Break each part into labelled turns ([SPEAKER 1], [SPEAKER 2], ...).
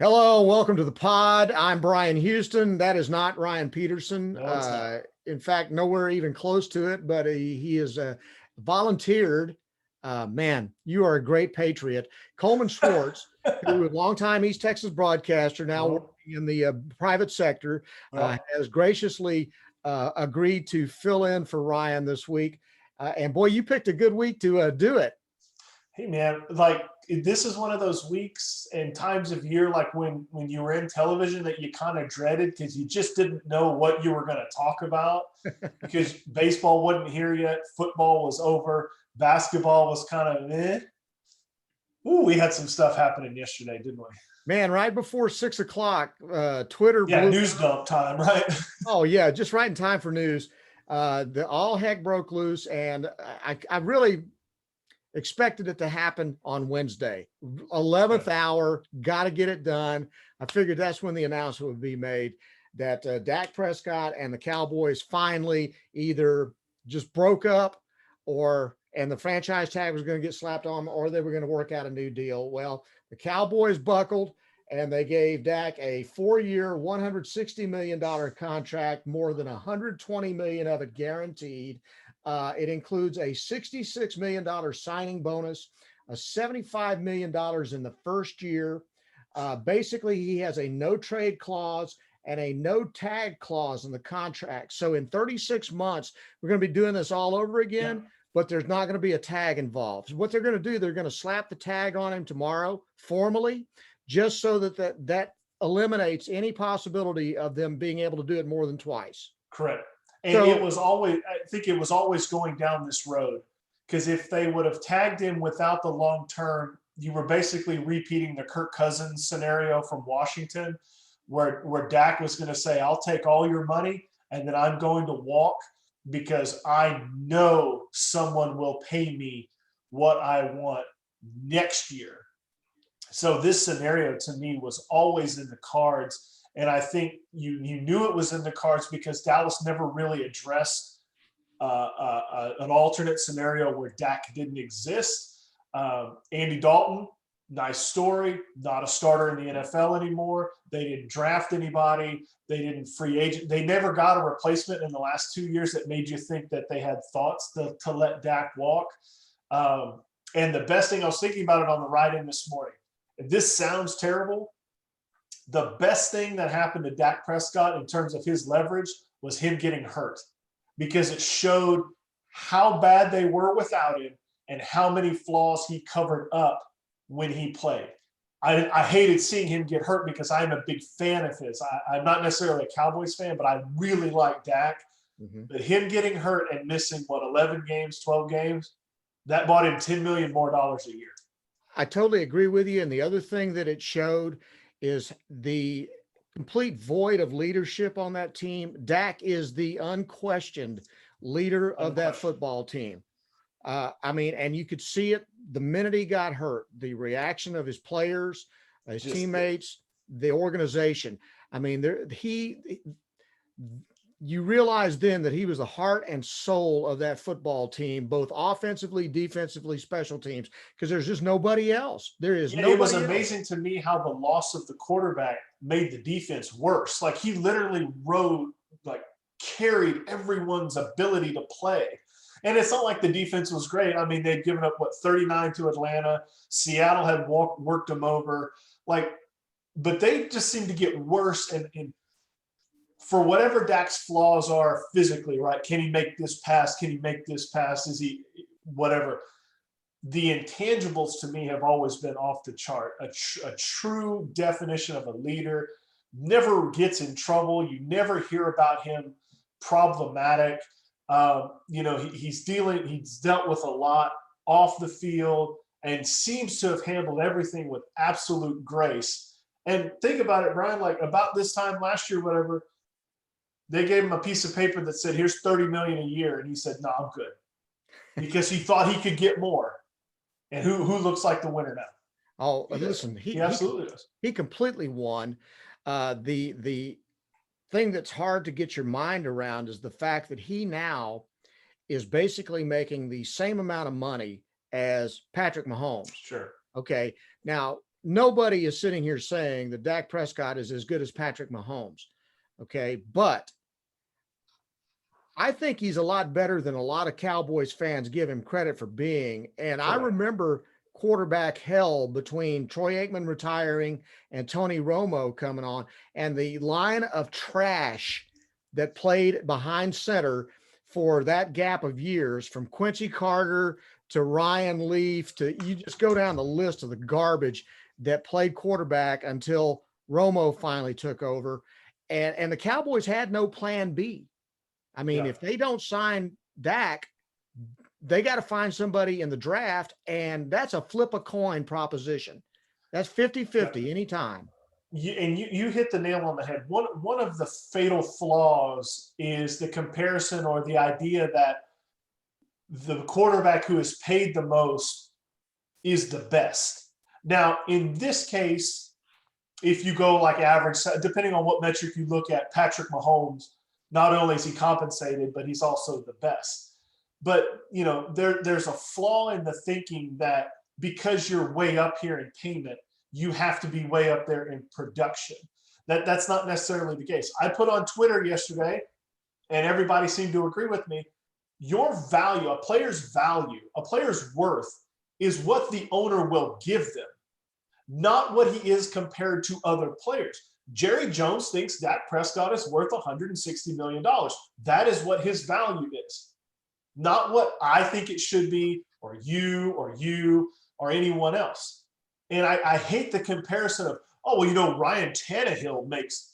[SPEAKER 1] Hello, welcome to the pod. I'm Brian Houston. That is not Ryan Peterson.
[SPEAKER 2] No, it's not.
[SPEAKER 1] In fact, nowhere even close to it, but he is volunteered. Man, you are a great patriot. Coleman Schwartz, who is a longtime East Texas broadcaster, now
[SPEAKER 2] Well,
[SPEAKER 1] working in the private sector,
[SPEAKER 2] well,
[SPEAKER 1] has graciously agreed to fill in for Ryan this week. And boy, you picked a good week to do it.
[SPEAKER 2] hey man, like this is one of those weeks and times of year, like when you were in television, that you kind of dreaded because you just didn't know what you were going to talk about because baseball wasn't here yet, football was over, basketball was kind of eh. Ooh, we had some stuff happening yesterday, didn't we?
[SPEAKER 1] Man, right before 6 o'clock, Twitter
[SPEAKER 2] Yeah,
[SPEAKER 1] blew.
[SPEAKER 2] news dump time, right?
[SPEAKER 1] Oh yeah, just right in time for news. The all heck broke loose, and I really expected it to happen on Wednesday, 11th hour. Got to get it done. I figured that's when the announcement would be made that Dak Prescott and the Cowboys finally either just broke up, and the franchise tag was going to get slapped on them, or they were going to work out a new deal. Well, the Cowboys buckled and they gave Dak a 4-year, $160 million contract, more than $120 million of it guaranteed. It includes a $66 million signing bonus, a $75 million in the first year. Basically, he has a no trade clause and a no tag clause in the contract. So in 36 months, we're going to be doing this all over again.
[SPEAKER 2] Yeah.
[SPEAKER 1] But there's not going to be a tag involved. What they're going to do, they're going to slap the tag on him tomorrow formally, just so that eliminates any possibility of them being able to do it more than twice.
[SPEAKER 2] Correct. And it
[SPEAKER 1] So
[SPEAKER 2] was always, I think it was always going down this road because if they would have tagged him without the long term, you were basically repeating the Kirk Cousins scenario from Washington, where Dak was going to say, "I'll take all your money and then I'm going to walk because I know someone will pay me what I want next year." So this scenario to me was always in the cards, and I think you knew it was in the cards because Dallas never really addressed an alternate scenario where Dak didn't exist. Andy Dalton, nice story, not a starter in the NFL anymore. They didn't draft anybody. They didn't free agent. They never got a replacement in the last 2 years that made you think that they had thoughts to let Dak walk. And the best thing, I was thinking about it on the ride in this morning. This sounds terrible. The best thing that happened to Dak Prescott in terms of his leverage was him getting hurt because it showed how bad they were without him and how many flaws he covered up when he played. I hated seeing him get hurt because I'm a big fan of his. I'm not necessarily a Cowboys fan, but I really like Dak.
[SPEAKER 1] mhm.
[SPEAKER 2] But him getting hurt and missing, 11 games, 12 games, that bought him $10 million more a year.
[SPEAKER 1] I totally agree with you. And the other thing that it showed is the complete void of leadership on that team. Dak is the unquestioned leader of that football team. I mean, and you could see it the minute he got hurt, the reaction of his players, his teammates, the organization. I mean, you realize then that he was the heart and soul of that football team, both offensively, defensively, special teams, because there's just nobody else. There is nobody
[SPEAKER 2] It was
[SPEAKER 1] else.
[SPEAKER 2] amazing to me how the loss of the quarterback made the defense worse. Like he literally carried everyone's ability to play. And it's not like the defense was great. I mean, they'd given up 39 to Atlanta. Seattle had worked them over. But they just seemed to get worse. And for whatever Dak's flaws are physically, right? Can he make this pass? Can he make this pass? Is he whatever? The intangibles to me have always been off the chart. A true definition of a leader, never gets in trouble. You never hear about him problematic. He's dealt with a lot off the field and seems to have handled everything with absolute grace. And think about it, Brian, like about this time last year, whatever, they gave him a piece of paper that said, "Here's 30 million a year." And he said, "No, I'm good," because he thought he could get more. And who looks like the winner now?
[SPEAKER 1] Oh, listen,
[SPEAKER 2] He absolutely does.
[SPEAKER 1] he completely won. The thing that's hard to get your mind around is the fact that he now is basically making the same amount of money as Patrick Mahomes.
[SPEAKER 2] Sure.
[SPEAKER 1] Okay. Now, nobody is sitting here saying that Dak Prescott is as good as Patrick Mahomes. Okay. But I think he's a lot better than a lot of Cowboys fans give him credit for being. And I
[SPEAKER 2] Correct.
[SPEAKER 1] remember quarterback hell between Troy Aikman retiring and Tony Romo coming on, and the line of trash that played behind center for that gap of years, from Quincy Carter to Ryan Leaf to, you just go down the list of the garbage that played quarterback until Romo finally took over. And the Cowboys had no plan B. I mean,
[SPEAKER 2] Yeah.
[SPEAKER 1] if they don't sign Dak, they got to find somebody in the draft, and that's a flip a coin proposition. That's 50-50 anytime.
[SPEAKER 2] You hit the nail on the head. One of the fatal flaws is the comparison, or the idea that the quarterback who is paid the most is the best. Now, in this case, if you go like average, depending on what metric you look at, Patrick Mahomes, not only is he compensated, but he's also the best. But there's a flaw in the thinking that because you're way up here in payment, you have to be way up there in production. That's not necessarily the case. I put on Twitter yesterday, and everybody seemed to agree with me. Your value, a player's worth is what the owner will give them, not what he is compared to other players. Jerry Jones thinks Dak Prescott is worth $160 million. That is what his value is, not what I think it should be, or you, or anyone else. And I hate the comparison of, oh, well, Ryan Tannehill makes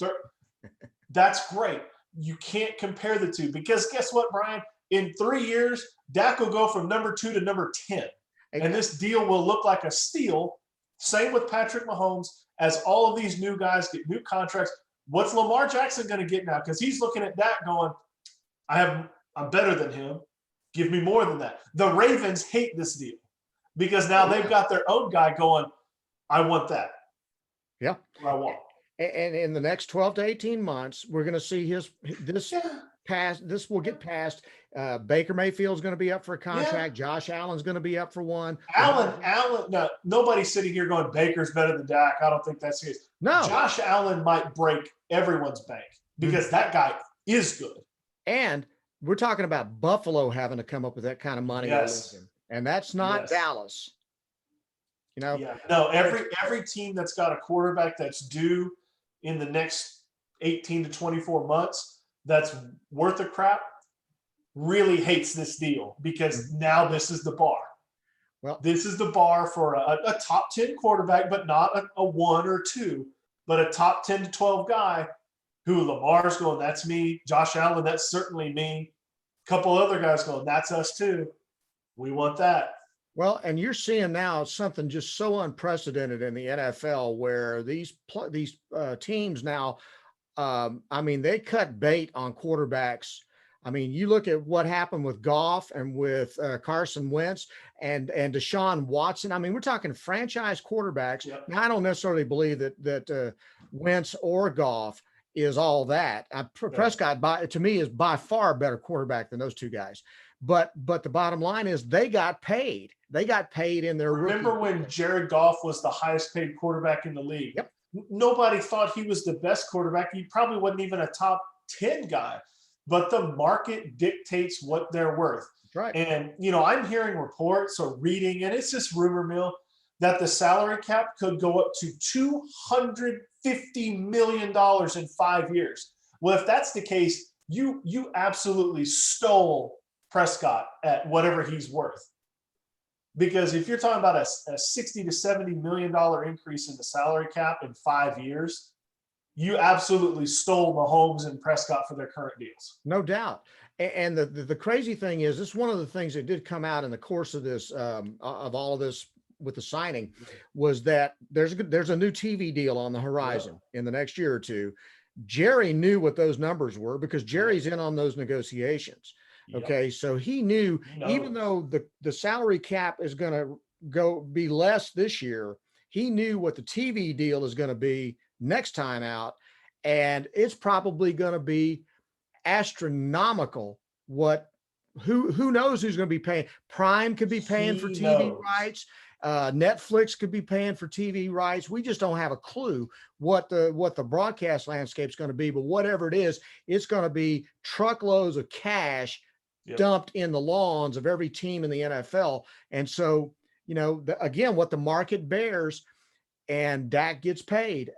[SPEAKER 2] That's great. You can't compare the two, because guess what, Brian? In 3 years, Dak will go from number 2 to number 10. And this deal will look like a steal. Same with Patrick Mahomes. As all of these new guys get new contracts, what's Lamar Jackson going to get now? Because he's looking at that going, I'm better than him. Give me more than that. The Ravens hate this deal because now they've got their own guy going, I want that.
[SPEAKER 1] Yeah.
[SPEAKER 2] I want.
[SPEAKER 1] And in the next 12 to 18 months, we're going to see this will get passed. Baker Mayfield's going to be up for a contract. Yeah. Josh Allen's going to be up for one.
[SPEAKER 2] Allen, no, nobody's sitting here going, Baker's better than Dak. I don't think that's the case.
[SPEAKER 1] No.
[SPEAKER 2] Josh Allen might break everyone's bank because that guy is good.
[SPEAKER 1] And we're talking about Buffalo having to come up with that kind of money.
[SPEAKER 2] Yes.
[SPEAKER 1] And that's not Dallas.
[SPEAKER 2] Yeah. No, every team that's got a quarterback that's due in the next 18 to 24 months that's worth a crap really hates this deal, because now this is the bar.
[SPEAKER 1] Well,
[SPEAKER 2] this is the bar for a top 10 quarterback, but not a 1 or 2, but a top 10 to 12 guy who Lamar's going, that's me. Josh Allen, that's certainly me. A couple other guys going, that's us too. We want that.
[SPEAKER 1] Well, and you're seeing now something just so unprecedented in the NFL, where these teams now, they cut bait on quarterbacks. I mean, you look at what happened with Goff and with Carson Wentz and Deshaun Watson. I mean, we're talking franchise quarterbacks.
[SPEAKER 2] Yep.
[SPEAKER 1] Now, I don't necessarily believe that Wentz or Goff is all that. Prescott, to me, is by far a better quarterback than those two guys. But the bottom line is they got paid. They got paid in their
[SPEAKER 2] Remember when Jared Goff was the highest paid quarterback in the league?
[SPEAKER 1] Yep.
[SPEAKER 2] Nobody thought he was the best quarterback. He probably wasn't even a top 10 guy. But the market dictates what they're worth.
[SPEAKER 1] That's right.
[SPEAKER 2] And, I'm hearing reports or reading, and it's just rumor mill, that the salary cap could go up to $250 million in 5 years. Well, if that's the case, you absolutely stole Prescott at whatever he's worth. Because if you're talking about a $60 to $70 million increase in the salary cap in 5 years, you absolutely stole Mahomes and Prescott for their current deals.
[SPEAKER 1] No doubt. And the crazy thing is, this is one of the things that did come out in the course of this, of all of this with the signing, was that there's a new TV deal on the horizon in the next year or two. Jerry knew what those numbers were because Jerry's in on those negotiations. Okay. So he knew, even though the salary cap is going to be less this year, he knew what the TV deal is going to be next time out. And it's probably going to be astronomical what who knows who's going to be paying? Prime could be paying for
[SPEAKER 2] He
[SPEAKER 1] TV
[SPEAKER 2] knows.
[SPEAKER 1] rights. Netflix could be paying for TV rights. We just don't have a clue what the broadcast landscape is going to be. But whatever it is, it's going to be truckloads of cash
[SPEAKER 2] Yep.
[SPEAKER 1] dumped in the lawns of every team in the NFL. And so, again, what the market bears, and Dak gets paid.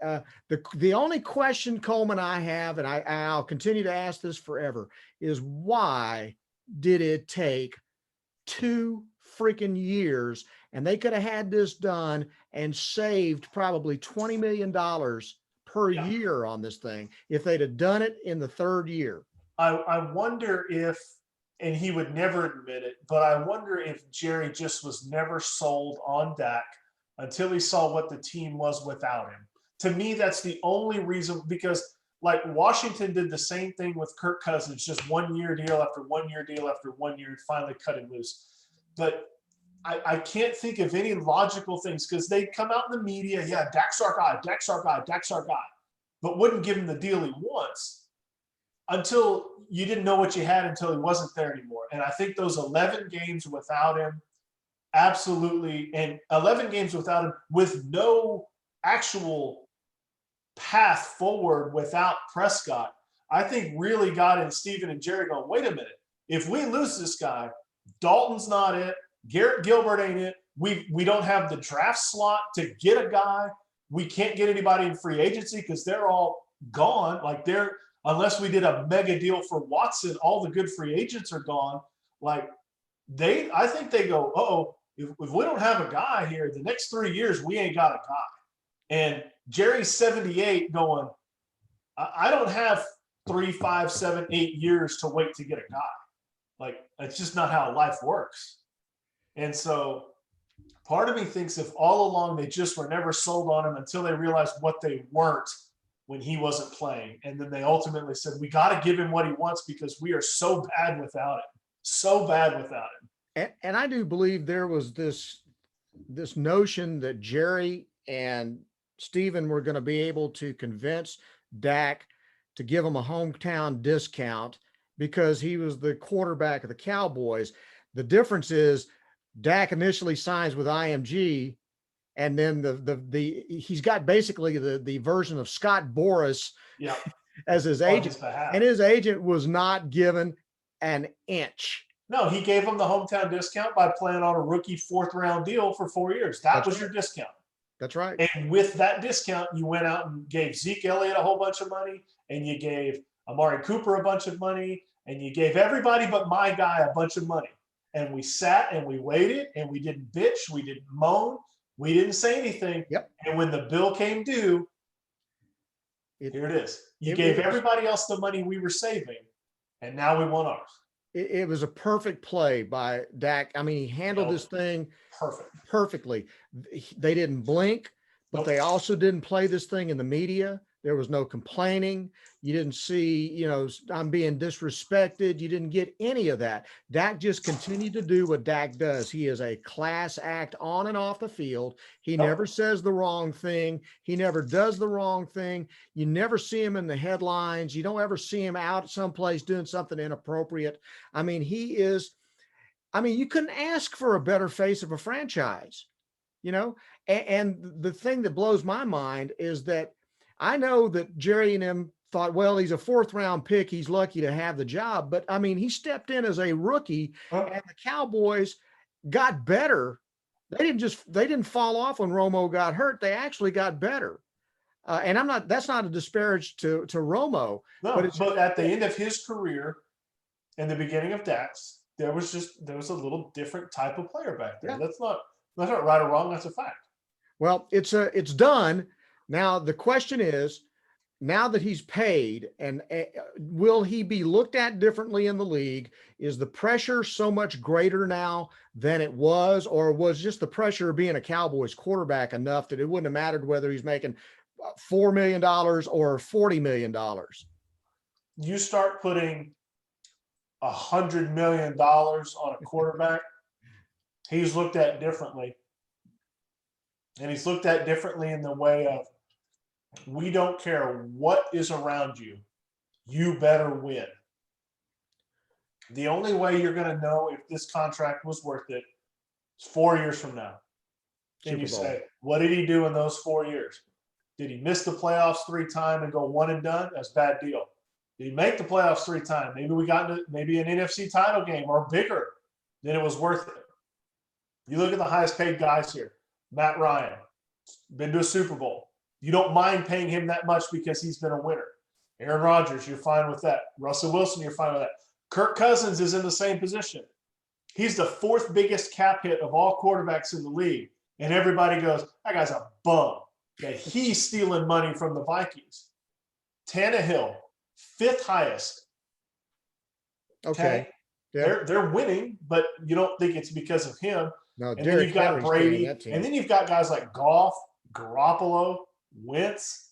[SPEAKER 1] The only question, Coleman, I have, and I'll continue to ask this forever, is why did it take 2 freaking years? And they could have had this done and saved probably $20 million per year on this thing if they'd have done it in the 3rd year.
[SPEAKER 2] I wonder if, and he would never admit it, but I wonder if Jerry just was never sold on Dak until he saw what the team was without him. To me, that's the only reason, because like Washington did the same thing with Kirk Cousins, just 1 year deal after 1 year deal after 1 year, and finally cut him loose. But I can't think of any logical things, because they'd come out in the media, yeah, Dak's our guy, Dak's our guy, Dak's our guy, but wouldn't give him the deal he wants until you didn't know what you had until he wasn't there anymore. And I think those 11 games without him, absolutely, and 11 games without him with no actual path forward without Prescott, I think really got in Steven and Jerry going, wait a minute, if we lose this guy, Dalton's not it, Garrett Gilbert ain't it, we don't have the draft slot to get a guy, we can't get anybody in free agency because they're all gone. Like, unless we did a mega deal for Watson, all the good free agents are gone. Like, I think they go, uh-oh, if we don't have a guy here, the next 3 years, we ain't got a guy. And Jerry's 78 going, I don't have 3, 5, 7, 8 years to wait to get a guy. Like, it's just not how life works. And so part of me thinks if all along they just were never sold on him until they realized what they weren't when he wasn't playing. And then they ultimately said, we got to give him what he wants because we are so bad without him. So bad without him.
[SPEAKER 1] And I do believe there was this notion that Jerry and Steven were going to be able to convince Dak to give him a hometown discount because he was the quarterback of the Cowboys. The difference is Dak initially signs with IMG, and then he's got basically the version of Scott Boras as his agent, and his agent was not given an inch.
[SPEAKER 2] No, he gave him the hometown discount by playing on a rookie 4th round deal for 4 years. That was your discount.
[SPEAKER 1] That's right.
[SPEAKER 2] And with that discount, you went out and gave Zeke Elliott a whole bunch of money, and you gave Amari Cooper a bunch of money, and you gave everybody but my guy a bunch of money. And we sat and we waited, and we didn't bitch, we didn't moan, we didn't say anything.
[SPEAKER 1] Yep.
[SPEAKER 2] And when the bill came due, here it is. You gave everybody else the money we were saving, and now we want ours.
[SPEAKER 1] It was a perfect play by Dak. I mean, he handled this thing perfectly. They didn't blink, but they also didn't play this thing in the media. There was no complaining. You didn't see, I'm being disrespected. You didn't get any of that. Dak just continued to do what Dak does. He is a class act on and off the field. He never says the wrong thing. He never does the wrong thing. You never see him in the headlines. You don't ever see him out someplace doing something inappropriate. I mean, you couldn't ask for a better face of a franchise, and the thing that blows my mind is that I know that Jerry and him thought, well, he's a 4th round pick. He's lucky to have the job. But I mean, he stepped in as a rookie and the Cowboys got better. They didn't fall off when Romo got hurt. They actually got better. And that's not a disparage to Romo.
[SPEAKER 2] No, but at the end of his career and the beginning of Dak's, there was a little different type of player back there. Yeah. That's not right or wrong. That's a fact.
[SPEAKER 1] Well, it's done. Now, the question is, now that he's paid, and will he be looked at differently in the league? Is the pressure so much greater now than it was, or was just the pressure of being a Cowboys quarterback enough that it wouldn't have mattered whether he's making $4 million or $40 million?
[SPEAKER 2] You start putting $100 million on a quarterback, he's looked at differently. And he's looked at differently in the way of, we don't care what is around you. You better win. The only way you're going to know if this contract was worth it is 4 years from now. And you
[SPEAKER 1] Super Bowl.
[SPEAKER 2] say, what did he do in those 4 years? Did he miss the playoffs 3 times and go one and done? That's a bad deal. Did he make the playoffs 3 times? Maybe we got into maybe an NFC title game or bigger. Then it was worth it. You look at the highest paid guys here. Matt Ryan, been to a Super Bowl. You don't mind paying him that much because he's been a winner. Aaron Rodgers, you're fine with that. Russell Wilson, you're fine with that. Kirk Cousins is in the same position. He's the 4th biggest cap hit of all quarterbacks in the league. And everybody goes, that guy's a bum. That he's stealing money from the Vikings. Tannehill, 5th highest.
[SPEAKER 1] Okay.
[SPEAKER 2] Yeah. They're winning, but you don't think it's because of him.
[SPEAKER 1] No,
[SPEAKER 2] and then you've got Brady. And then you've got guys like Goff, Garoppolo, Wentz,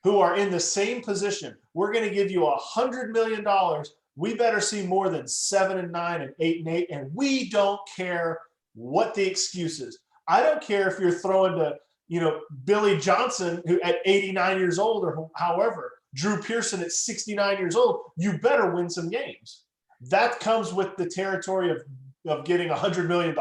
[SPEAKER 2] who are in the same position. We're going to give you $100 million. We better see more than 7 and 9 and 8 and 8. And we don't care what the excuse is. I don't care if you're throwing to, Billy Johnson, who at 89 years old or however, Drew Pearson at 69 years old, you better win some games. That comes with the territory of getting $100 million.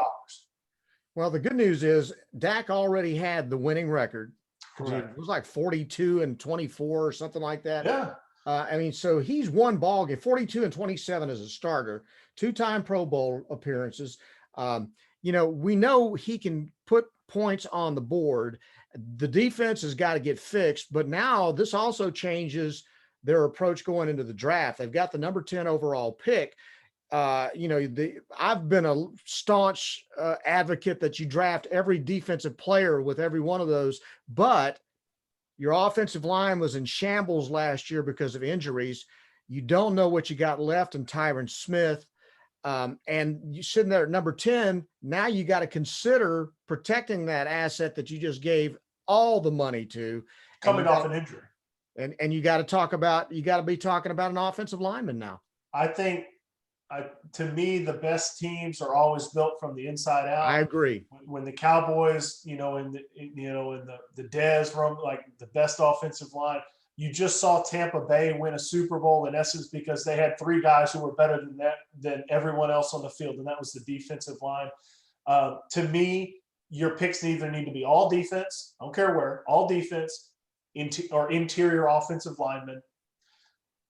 [SPEAKER 1] Well, the good news is Dak already had the winning record. It was like 42-24 or something like that.
[SPEAKER 2] Yeah.
[SPEAKER 1] So he's won ball game, 42-27 as a starter, 2-time Pro Bowl appearances. We know he can put points on the board. The defense has got to get fixed, but now this also changes their approach going into the draft. They've got the number 10 overall pick. I've been a staunch advocate that you draft every defensive player with every one of those, but your offensive line was in shambles last year because of injuries. You don't know what you got left in Tyron Smith. And you're sitting there at number 10. Now you got to consider protecting that asset that you just gave all the money to.
[SPEAKER 2] Coming off an injury.
[SPEAKER 1] And you got to be talking about an offensive lineman now.
[SPEAKER 2] I think, to me, the best teams are always built from the inside out.
[SPEAKER 1] I agree.
[SPEAKER 2] When the Cowboys, in the Dez room, like the best offensive line, you just saw Tampa Bay win a Super Bowl in essence because they had 3 guys who were better than everyone else on the field, and that was the defensive line. To me, your picks either need to be all defense, I don't care where, all defense, or interior offensive linemen.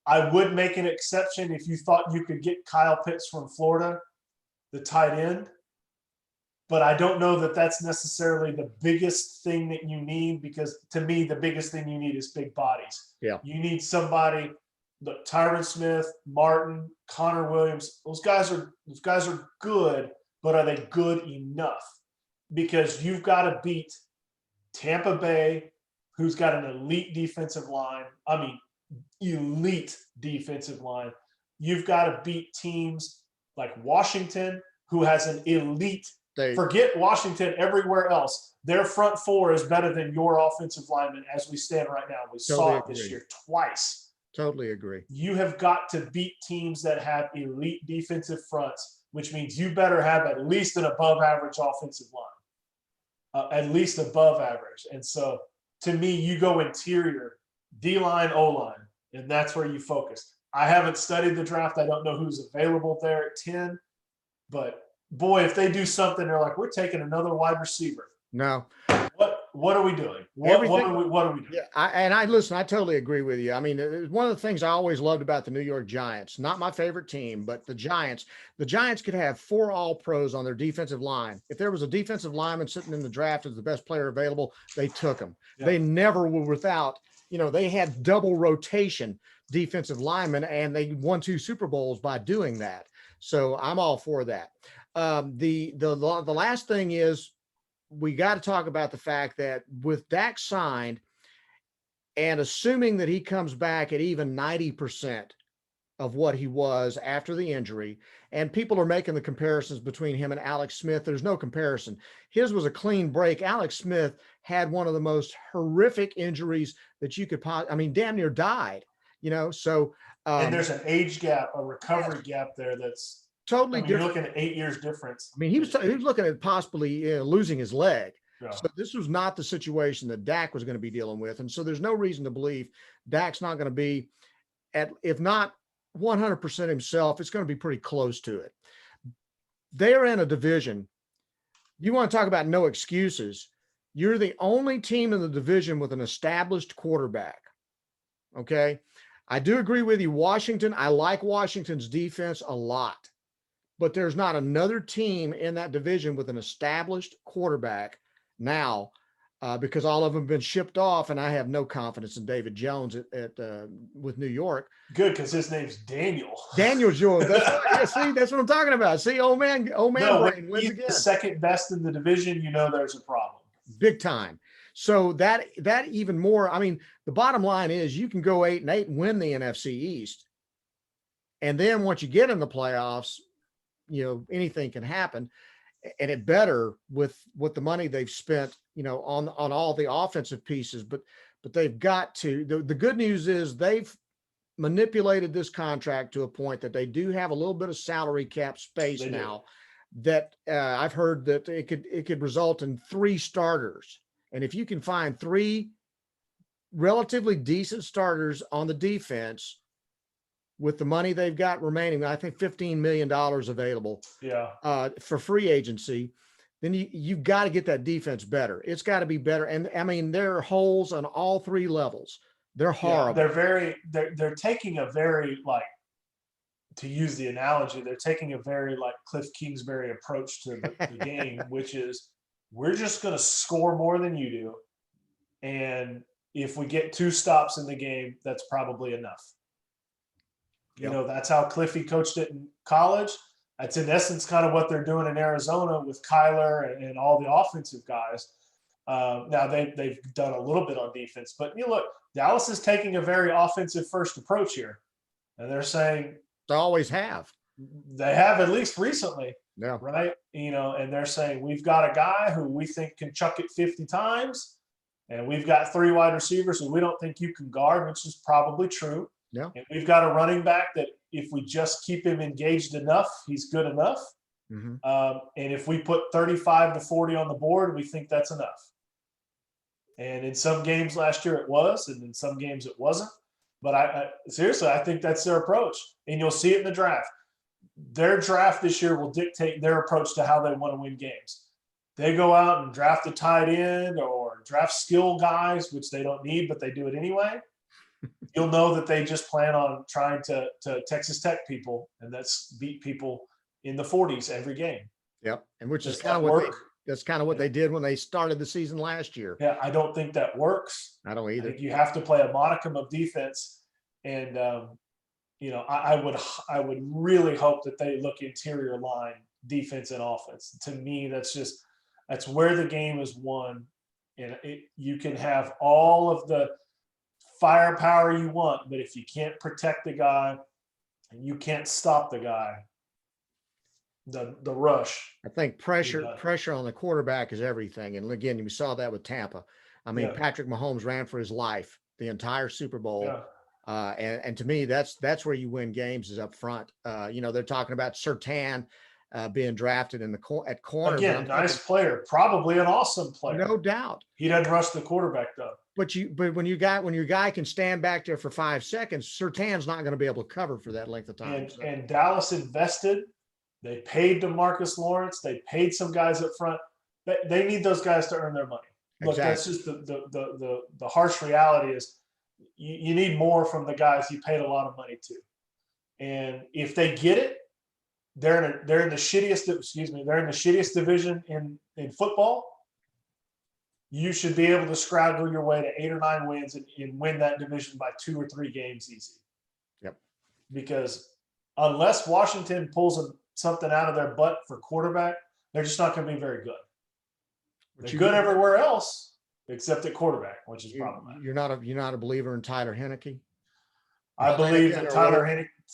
[SPEAKER 2] I would make an exception if you thought you could get Kyle Pitts from Florida, the tight end. But I don't know that that's necessarily the biggest thing that you need, because to me, the biggest thing you need is big bodies.
[SPEAKER 1] Yeah.
[SPEAKER 2] You need somebody, Tyron Smith, Martin, Connor Williams. Those guys are good, but are they good enough? Because you've got to beat Tampa Bay, who's got an elite defensive line. I mean, elite defensive line. You've got to beat teams like Washington, who has an elite. Forget Washington everywhere else. Their front 4 is better than your offensive lineman as we stand right now. We saw it this year twice.
[SPEAKER 1] Totally agree.
[SPEAKER 2] You have got to beat teams that have elite defensive fronts, which means you better have at least an above average offensive line, at least above average. And so to me, you go interior, D-line, O-line, and that's where you focus. I haven't studied the draft. I don't know who's available there at 10, but boy, if they do something, they're like, we're taking another wide receiver.
[SPEAKER 1] No.
[SPEAKER 2] What are we doing? What are we doing?
[SPEAKER 1] Yeah, I totally agree with you. I mean, one of the things I always loved about the New York Giants, not my favorite team, but the Giants could have 4 All-Pros on their defensive line. If there was a defensive lineman sitting in the draft as the best player available, they took him. Yeah. They never were without, they had double rotation defensive linemen, and they won 2 Super Bowls by doing that. So I'm all for that. The last thing is, we got to talk about the fact that with Dak signed, and assuming that he comes back at even 90% of what he was after the injury, and people are making the comparisons between him and Alex Smith. There's no comparison. His was a clean break. Alex Smith had one of the most horrific injuries that you could damn near died, so.
[SPEAKER 2] And there's an age gap, a recovery gap there that's
[SPEAKER 1] totally different.
[SPEAKER 2] You're looking at 8 years difference.
[SPEAKER 1] He was looking at possibly losing his leg.
[SPEAKER 2] Yeah.
[SPEAKER 1] So this was not the situation that Dak was going to be dealing with. And so there's no reason to believe Dak's not going to be if not 100% himself, it's going to be pretty close to it. They're in a division. You want to talk about no excuses. You're the only team in the division with an established quarterback. Okay. I do agree with you. Washington, I like Washington's defense a lot, but there's not another team in that division with an established quarterback now, because all of them have been shipped off, and I have no confidence in David Jones with New York.
[SPEAKER 2] Good, because his name's Daniel.
[SPEAKER 1] Daniel Jones. That's right. Yeah, see, that's what I'm talking about. See, old man brain wins again.
[SPEAKER 2] The second best in the division, there's a problem.
[SPEAKER 1] Big time. So that even more. I mean, the bottom line is you can go 8-8 and win the NFC East, and then once you get in the playoffs, anything can happen. And it better with the money they've spent, on all the offensive pieces. But they've got to. The good news is they've manipulated this contract to a point that they do have a little bit of salary cap space now. That I've heard that it could result in 3 starters. And if you can find 3 relatively decent starters on the defense with the money they've got remaining, I think $15 million available for free agency, then you've got to get that defense better. It's got to be better. And I mean, there are holes on all 3 levels. They're horrible.
[SPEAKER 2] They're taking a very, to use the analogy, they're taking a very Cliff Kingsbury approach to the game, which is, we're just going to score more than you do. And if we get 2 stops in the game, that's probably enough. That's how Cliffy coached it in college. That's in essence kind of what they're doing in Arizona with Kyler and all the offensive guys. Now they've done a little bit on defense, but look, Dallas is taking a very offensive first approach here. And they're saying,
[SPEAKER 1] they always have.
[SPEAKER 2] They have, at least recently.
[SPEAKER 1] Yeah.
[SPEAKER 2] Right. And they're saying, we've got a guy who we think can chuck it 50 times. And we've got 3 wide receivers who we don't think you can guard, which is probably true.
[SPEAKER 1] Yeah.
[SPEAKER 2] And we've got a running back that if we just keep him engaged enough, he's good enough.
[SPEAKER 1] Mm-hmm.
[SPEAKER 2] And if we put 35 to 40 on the board, we think that's enough. And in some games last year it was, and in some games it wasn't. But I seriously, I think that's their approach. And you'll see it in the draft. Their draft this year will dictate their approach to how they want to win games. They go out and draft a tight end or draft skill guys, which they don't need, but they do it anyway. You'll know that they just plan on trying to Texas Tech people, and that's beat people in the 40s every game.
[SPEAKER 1] Yep. And which is kind of that's kind of what they did when they started the season last year.
[SPEAKER 2] Yeah, I don't think that works.
[SPEAKER 1] I don't either.
[SPEAKER 2] I think you have to play a modicum of defense, and I would really hope that they look interior line, defense and offense. To me, that's where the game is won, and you can have all of the firepower you want, but if you can't protect the guy and you can't stop the guy, the rush.
[SPEAKER 1] I think pressure on the quarterback is everything. And again, we saw that with Tampa. I mean, Patrick Mahomes ran for his life the entire Super Bowl. Yeah. And to me, that's where you win games, is up front. They're talking about Surtain being drafted at corner.
[SPEAKER 2] Again, nice player, probably an awesome player.
[SPEAKER 1] No doubt.
[SPEAKER 2] He doesn't rush the quarterback though.
[SPEAKER 1] But when your guy can stand back there for 5 seconds, Surtain's not going to be able to cover for that length of time.
[SPEAKER 2] And Dallas invested. They paid DeMarcus Lawrence. They paid some guys up front. They need those guys to earn their money. Look, that's just the harsh reality is you need more from the guys you paid a lot of money to. And if they get it, they're in the shittiest division in football. You should be able to scrabble your way to 8 or 9 wins and win that division by 2 or 3 games easy.
[SPEAKER 1] Yep.
[SPEAKER 2] Because unless Washington pulls something out of their butt for quarterback, they're just not going to be very good. They're good everywhere else except at quarterback, which is problematic.
[SPEAKER 1] You're not a believer in Tyler Heineke?
[SPEAKER 2] I believe that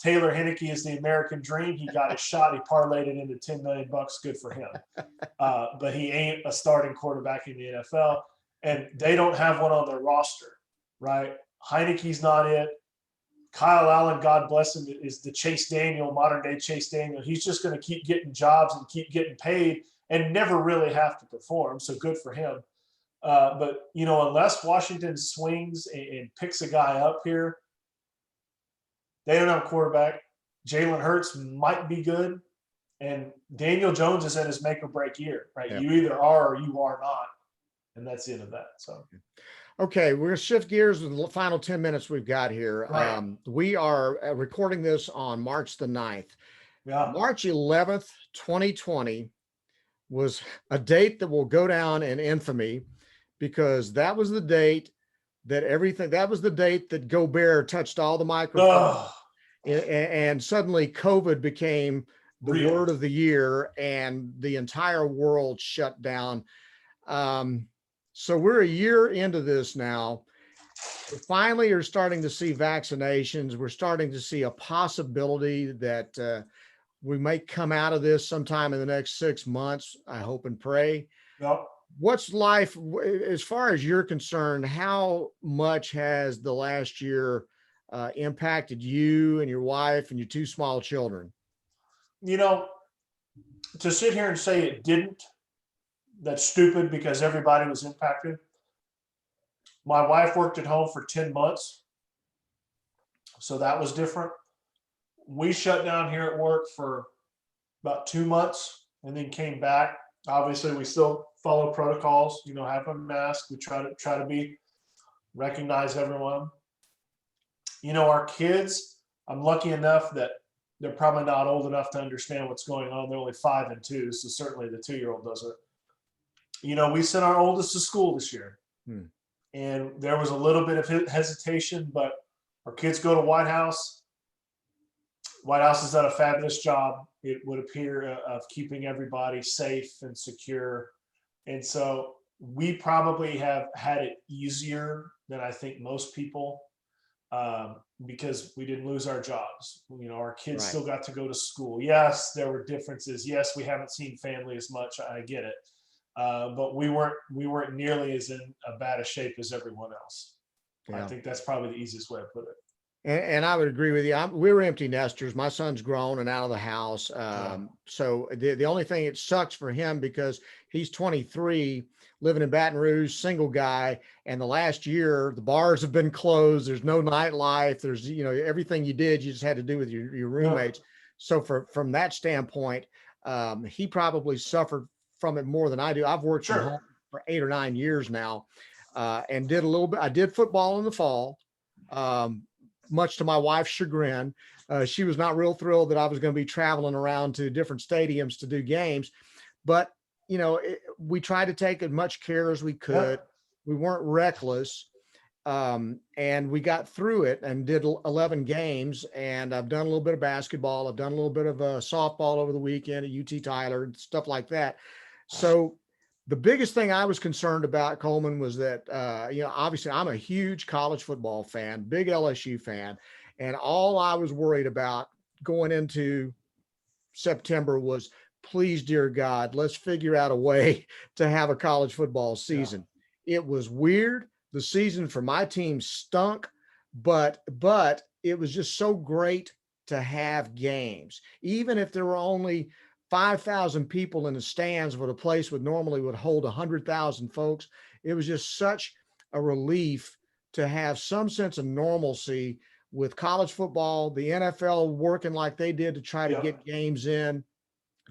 [SPEAKER 2] Taylor Heineke is the American dream. He got his shot. He parlayed it into $10 million. Good for him. But he ain't a starting quarterback in the NFL, and they don't have one on their roster, right? Heineke's not it. Kyle Allen, God bless him, is the Chase Daniel, modern day Chase Daniel. He's just going to keep getting jobs and keep getting paid and never really have to perform. So good for him. But unless Washington swings and picks a guy up here, They don't have a quarterback. Jalen Hurts might be good. And Daniel Jones is in his make or break year, right?
[SPEAKER 1] Yeah.
[SPEAKER 2] You either are or you are not. And that's the end of that. So,
[SPEAKER 1] Okay, we're gonna shift gears with the final 10 minutes we've got here.
[SPEAKER 2] right.
[SPEAKER 1] We are recording this on March the 9th.
[SPEAKER 2] Yeah.
[SPEAKER 1] March 11th, 2020 was a date that will go down in infamy because that was the date that was the date that Gobert touched all the microphones
[SPEAKER 2] Ugh,
[SPEAKER 1] and suddenly COVID became the
[SPEAKER 2] real.
[SPEAKER 1] word of the year and the entire world shut down. So we're a year into this now. We finally are starting to see vaccinations. We're starting to see a possibility that we might come out of this sometime in the next 6 months. I hope and pray.
[SPEAKER 2] Yep.
[SPEAKER 1] What's life, as far as you're concerned, how much has the last year impacted you and your wife and your two small children?
[SPEAKER 2] You know, to sit here and say it didn't, that's stupid because everybody was impacted. My wife worked at home for 10 months. So that was different. We shut down here at work for about 2 months and then came back. Obviously, we still follow protocols, have a mask. We try to be recognize everyone. Our kids, I'm lucky enough that they're probably not old enough to understand what's going on. They're only 5 and 2, so certainly the 2-year-old doesn't. We sent our oldest to school this year, and there was a little bit of hesitation, but our kids go to White House. White House has done a fabulous job, it would appear, of keeping everybody safe and secure. And so we probably have had it easier than I think most people, because we didn't lose our jobs. Our kids
[SPEAKER 1] Right.
[SPEAKER 2] still got to go to school. Yes, there were differences. Yes, we haven't seen family as much. I get it. But we weren't nearly as in a bad a shape as everyone else.
[SPEAKER 1] Yeah.
[SPEAKER 2] I think that's probably the easiest way to put it.
[SPEAKER 1] And I would agree with you. We're empty nesters. My son's grown and out of the house. So the only thing, it sucks for him because he's 23, living in Baton Rouge, single guy. And the last year, the bars have been closed. There's no nightlife. There's, everything you did, you just had to do with your roommates. So from that standpoint, he probably suffered from it more than I do. I've worked from home for 8 or 9 years now, and did a little bit. I did football in the fall. Much to my wife's chagrin. She was not real thrilled that I was going to be traveling around to different stadiums to do games. But, we tried to take as much care as we could. We weren't reckless. And we got through it and did 11 games. And I've done a little bit of basketball. I've done a little bit of softball over the weekend at UT Tyler and stuff like that. So the biggest thing I was concerned about, Coleman, was that, obviously I'm a huge college football fan, big LSU fan. And all I was worried about going into September was, please, dear God, let's figure out a way to have a college football season. It was weird. The season for my team stunk, but it was just so great to have games, even if there were only 5,000 people in the stands, where the place normally would hold 100,000 folks. It was just such a relief to have some sense of normalcy with college football, the NFL working like they did to try to get games in,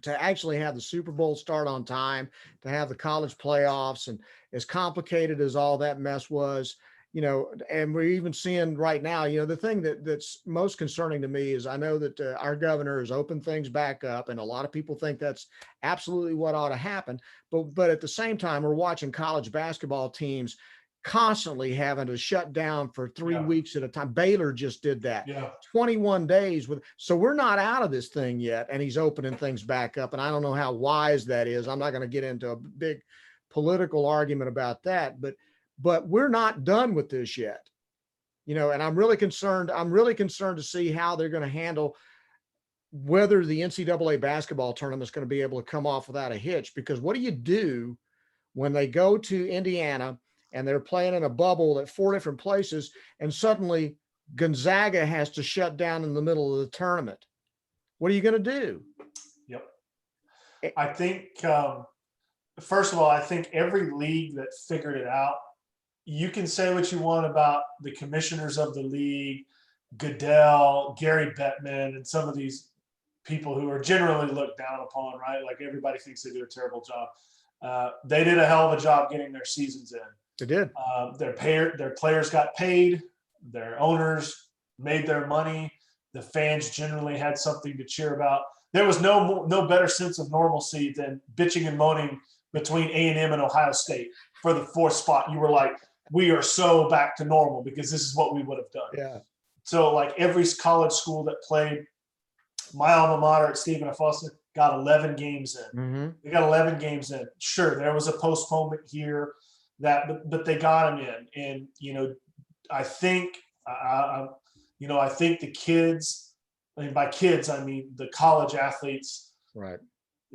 [SPEAKER 1] to actually have the Super Bowl start on time, to have the college playoffs. And as complicated as all that mess was, and we're even seeing right now, the thing that's most concerning to me is I know that our governor has opened things back up, and a lot of people think that's absolutely what ought to happen. But at the same time, we're watching college basketball teams constantly having to shut down for 3 weeks at a time. Baylor just did that. 21 days so we're not out of this thing yet, and he's opening things back up. And I don't know how wise that is. I'm not going to get into a big political argument about that, but we're not done with this yet, and I'm really concerned to see how they're going to handle whether the NCAA basketball tournament is going to be able to come off without a hitch. Because what do you do when they go to Indiana and they're playing in a bubble at 4 different places, and suddenly Gonzaga has to shut down in the middle of the tournament? What are you going to do?
[SPEAKER 2] I think, first of all, I think every league that figured it out, you can say what you want about the commissioners of the league Goodell, Gary Bettman, and some of these people who are generally looked down upon, right? Like everybody thinks they do a terrible job. They did a hell of a job getting their seasons in.
[SPEAKER 1] They did.
[SPEAKER 2] Their players got paid. Their owners made their money. The fans generally had something to cheer about. There was no better sense of normalcy than bitching and moaning between A&M and Ohio State for the fourth spot. You were like, we are so back to normal because this is what we would have done.
[SPEAKER 1] Yeah.
[SPEAKER 2] So like every college school that played, my alma mater at Stephen F. Austin got 11 games in.
[SPEAKER 1] Mm-hmm.
[SPEAKER 2] They got 11 games in. Sure, there was a postponement here, but they got them in. And I think I think the kids, and by kids I mean the college athletes,
[SPEAKER 1] right,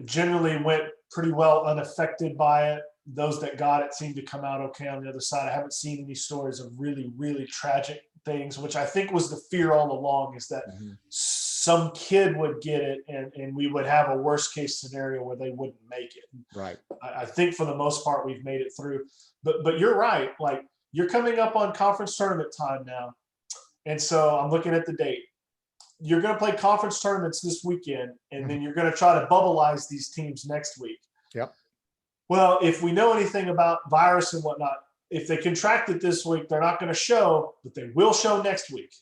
[SPEAKER 2] generally went pretty well unaffected by it. Those that got it seemed to come out okay on the other side. I haven't seen any stories of really, really tragic things, which I think was the fear all along, is that some kid would get it and we would have a worst case scenario where they wouldn't make it.
[SPEAKER 1] Right.
[SPEAKER 2] I think for the most part we've made it through. But you're right. Like, you're coming up on conference tournament time now. And so I'm looking at the date. You're going to play conference tournaments this weekend, and then you're going to try to bubbleize these teams next week.
[SPEAKER 1] Yep.
[SPEAKER 2] Well, if we know anything about virus and whatnot, if they contract it this week, they're not going to show, but they will show next week.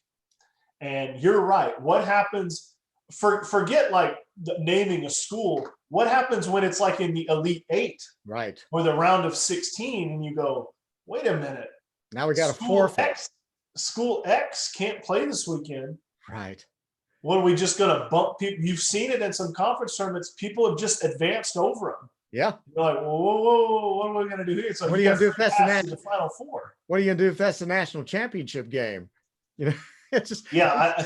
[SPEAKER 2] And you're right. What happens? Forget like naming a school. What happens when it's like in the Elite Eight,
[SPEAKER 1] right,
[SPEAKER 2] or the round of 16, and you go, wait a minute.
[SPEAKER 1] Now we got a forfeit.
[SPEAKER 2] School X can't play this weekend.
[SPEAKER 1] Right.
[SPEAKER 2] What are we just going to bump people? You've seen it in some conference tournaments. People have just advanced over them.
[SPEAKER 1] Yeah.
[SPEAKER 2] You're like, whoa, what are we going to do here? So
[SPEAKER 1] what are you going to do if that's
[SPEAKER 2] the Final Four?
[SPEAKER 1] What are you going to do if that's the national championship game? It's just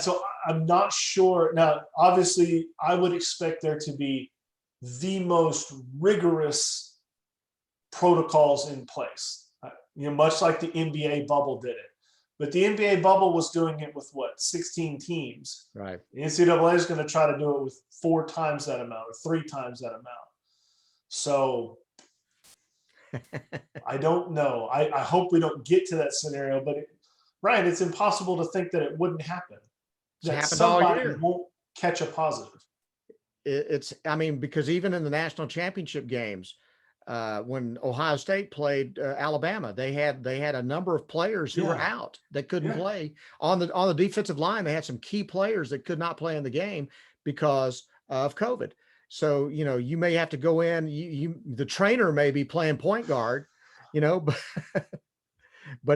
[SPEAKER 2] So I'm not sure. Now, obviously, I would expect there to be the most rigorous protocols in place. Much like the NBA bubble did it. But the NBA bubble was doing it with 16 teams.
[SPEAKER 1] Right.
[SPEAKER 2] The NCAA is going to try to do it with 4 times that amount or 3 times that amount. So I don't know. I hope we don't get to that scenario. But Ryan, it's impossible to think that it wouldn't happen. That somebody won't catch a positive.
[SPEAKER 1] I mean, because even in the national championship games, when Ohio State played Alabama, they had a number of players who were out that couldn't play on the defensive line. They had some key players that could not play in the game because of COVID. So, you may have to go in, the trainer may be playing point guard, but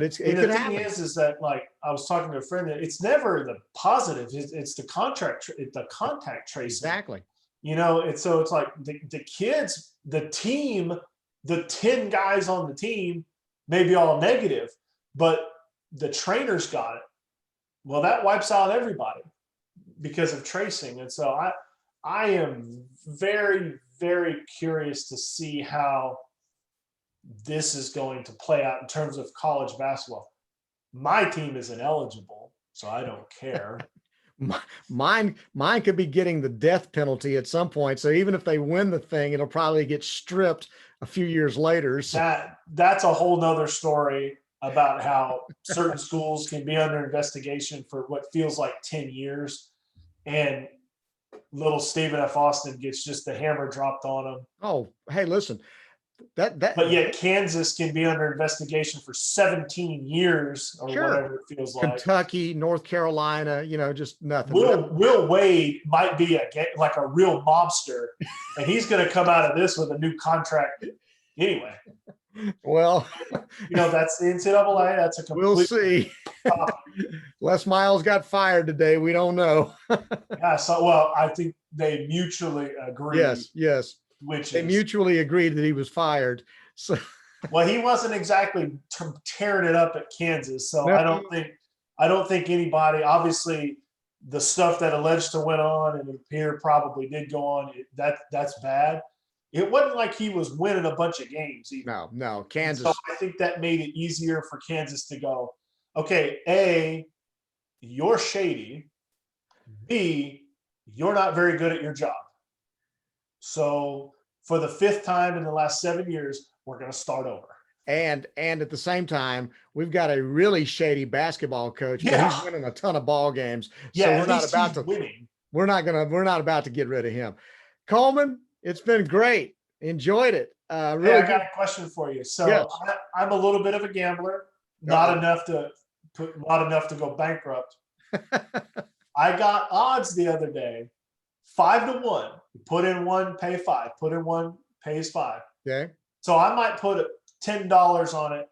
[SPEAKER 1] it could happen.
[SPEAKER 2] The thing is that, like, I was talking to a friend, that it's never the positive, it's the contact tracing.
[SPEAKER 1] Exactly.
[SPEAKER 2] And so it's like the kids, the team, the 10 guys on the team may be all negative, but the trainers got it. Well, that wipes out everybody because of tracing. And so I am very, very curious to see how this is going to play out in terms of college basketball. My team is ineligible, so I don't care.
[SPEAKER 1] Mine could be getting the death penalty at some point. So even if they win the thing, it'll probably get stripped a few years later. So.
[SPEAKER 2] That's a whole nother story about how certain schools can be under investigation for what feels like 10 years. And little Stephen F. Austin gets just the hammer dropped on him.
[SPEAKER 1] Oh, hey, listen,
[SPEAKER 2] but yet Kansas can be under investigation for 17 years or whatever it feels like.
[SPEAKER 1] Kentucky, North Carolina, just nothing.
[SPEAKER 2] Will Wade might be like a real mobster, and he's going to come out of this with a new contract anyway.
[SPEAKER 1] Well,
[SPEAKER 2] that's the NCAA. That's a complete.
[SPEAKER 1] We'll see. Les Miles got fired today. We don't know.
[SPEAKER 2] I think they mutually agree.
[SPEAKER 1] Yes. They mutually agreed that he was fired. So,
[SPEAKER 2] well, he wasn't exactly tearing it up at Kansas. So no. I don't think anybody. Obviously, the stuff that alleged to went on and it appeared probably did go on. That's bad. It wasn't like he was winning a bunch of games either.
[SPEAKER 1] No, Kansas.
[SPEAKER 2] So I think that made it easier for Kansas to go, okay, A, you're shady. B, you're not very good at your job. So for the 5th time in the last 7 years, we're going to start over.
[SPEAKER 1] And at the same time, we've got a really shady basketball coach, but
[SPEAKER 2] Yeah.
[SPEAKER 1] he's winning a ton of ball games.
[SPEAKER 2] Yeah,
[SPEAKER 1] So
[SPEAKER 2] at least he's winning.
[SPEAKER 1] we're not about to get rid of him. Coleman, it's been great. Enjoyed it.
[SPEAKER 2] Hey,
[SPEAKER 1] Really
[SPEAKER 2] I got
[SPEAKER 1] good.
[SPEAKER 2] a question for you.
[SPEAKER 1] Yes.
[SPEAKER 2] So I'm a little bit of a gambler, not enough to go bankrupt. I got odds the other day, 5-1. You put in one, pay 5. Put in one, pays 5.
[SPEAKER 1] Okay.
[SPEAKER 2] So I might put $10 on it.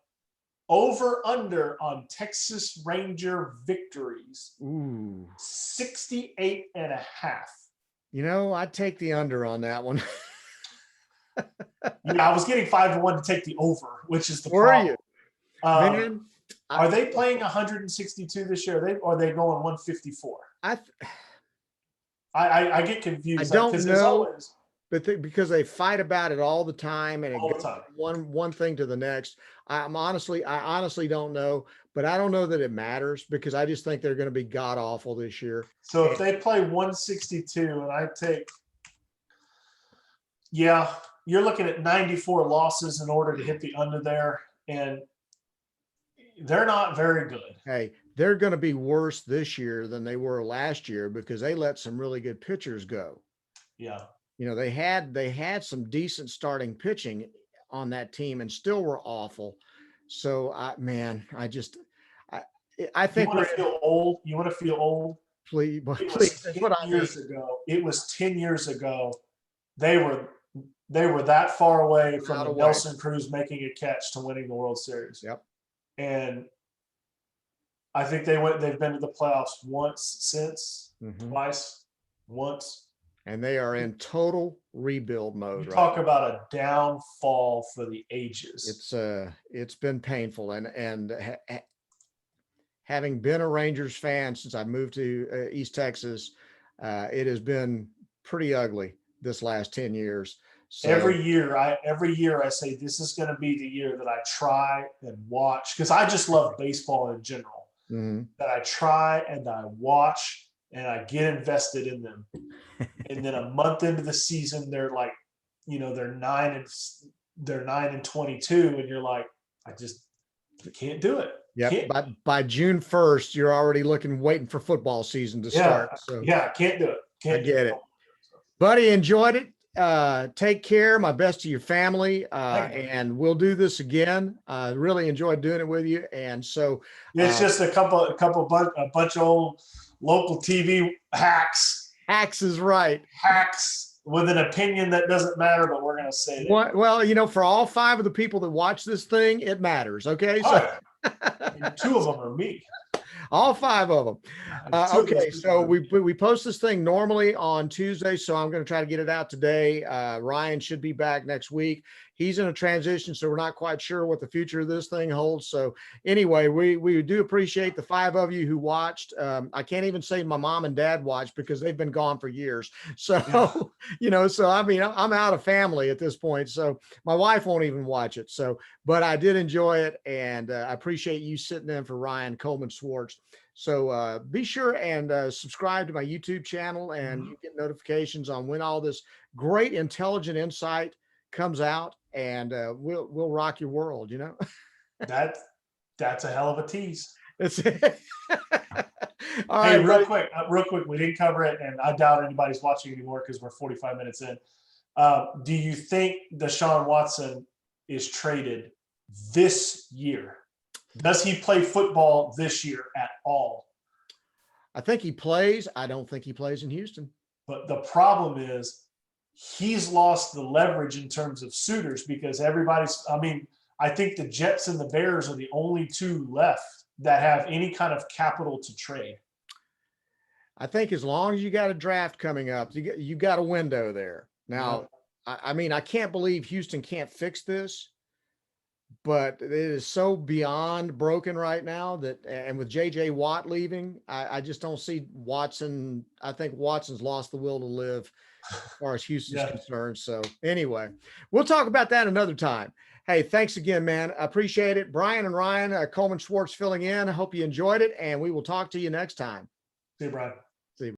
[SPEAKER 2] Over under on Texas Ranger victories.
[SPEAKER 1] Ooh.
[SPEAKER 2] 68.5.
[SPEAKER 1] I'd take the under on that one.
[SPEAKER 2] I was getting 5-1 to take the over, which is the
[SPEAKER 1] Were
[SPEAKER 2] problem.
[SPEAKER 1] you? Man,
[SPEAKER 2] are they playing 162 this year? Or are they going 154? I get confused.
[SPEAKER 1] I don't know, but because they fight about it all the time, and it goes one thing to the next. I honestly don't know, but I don't know that it matters because I just think they're going to be god awful this year.
[SPEAKER 2] So if they play 162 and I take, you're looking at 94 losses in order to hit the under there, and they're not very good.
[SPEAKER 1] Hey, they're going to be worse this year than they were last year because they let some really good pitchers go.
[SPEAKER 2] Yeah.
[SPEAKER 1] They had some decent starting pitching on that team and still were awful. So I think
[SPEAKER 2] you want to feel old. You want to feel old.
[SPEAKER 1] Please.
[SPEAKER 2] It was 10 years ago. They were that far away from the Nelson Cruz making a catch to winning the World Series.
[SPEAKER 1] Yep.
[SPEAKER 2] And I think they've been to the playoffs once since, twice, once.
[SPEAKER 1] And they are in total rebuild mode.
[SPEAKER 2] Talk about a downfall for the ages.
[SPEAKER 1] It's been painful, and having been a Rangers fan since I moved to East Texas, it has been pretty ugly this last 10 years. So
[SPEAKER 2] every year I say this is going to be the year that I try and watch, because I just love baseball in general. That I try and I watch and I get invested in them. And then a month into the season, they're like, they're 9-22, and you're like, I can't do it.
[SPEAKER 1] Yeah. By June 1st, you're already waiting for football season to start. So
[SPEAKER 2] I can't do it.
[SPEAKER 1] I get it. Buddy, enjoyed it. Take care. My best to your family. And we'll do this again. Really enjoyed doing it with you. And so
[SPEAKER 2] it's just a bunch of old local TV hacks.
[SPEAKER 1] Hacks is right.
[SPEAKER 2] Hacks with an opinion that doesn't matter, but we're going to say that.
[SPEAKER 1] Well, for all 5 of the people that watch this thing, it matters. Okay.
[SPEAKER 2] And 2 of them are me.
[SPEAKER 1] All 5 of them. Okay, so we post this thing normally on Tuesday, so I'm going to try to get it out today. Ryan should be back next week. He's in a transition, so we're not quite sure what the future of this thing holds. So anyway, we do appreciate the 5 of you who watched. I can't even say my mom and dad watched because they've been gone for years. So, so I mean, I'm out of family at this point. So my wife won't even watch it. So, but I did enjoy it, and I appreciate you sitting in for Ryan Coleman Schwartz. So be sure and subscribe to my YouTube channel, and you get notifications on when all this great intelligent insight comes out, and we'll rock your world.
[SPEAKER 2] That's a hell of a tease.
[SPEAKER 1] That's it. All
[SPEAKER 2] hey,
[SPEAKER 1] right,
[SPEAKER 2] real quick, we didn't cover it, and I doubt anybody's watching anymore because we're 45 minutes in. Do you think Deshaun Watson is traded this year? Does he play football this year at all?
[SPEAKER 1] I think he plays. I don't think he plays in Houston.
[SPEAKER 2] But the problem is he's lost the leverage in terms of suitors because I think the Jets and the Bears are the only 2 left that have any kind of capital to trade.
[SPEAKER 1] I think as long as you got a draft coming up, you got a window there. Now, I can't believe Houston can't fix this. But it is so beyond broken right now and with JJ Watt leaving, I just don't see Watson. I think Watson's lost the will to live as far as Houston's concerned. So anyway, we'll talk about that another time. Hey, thanks again, man. I appreciate it. Bryan and Ryan, Coleman Schwartz filling in. I hope you enjoyed it, and we will talk to you next time.
[SPEAKER 2] See you, Bryan.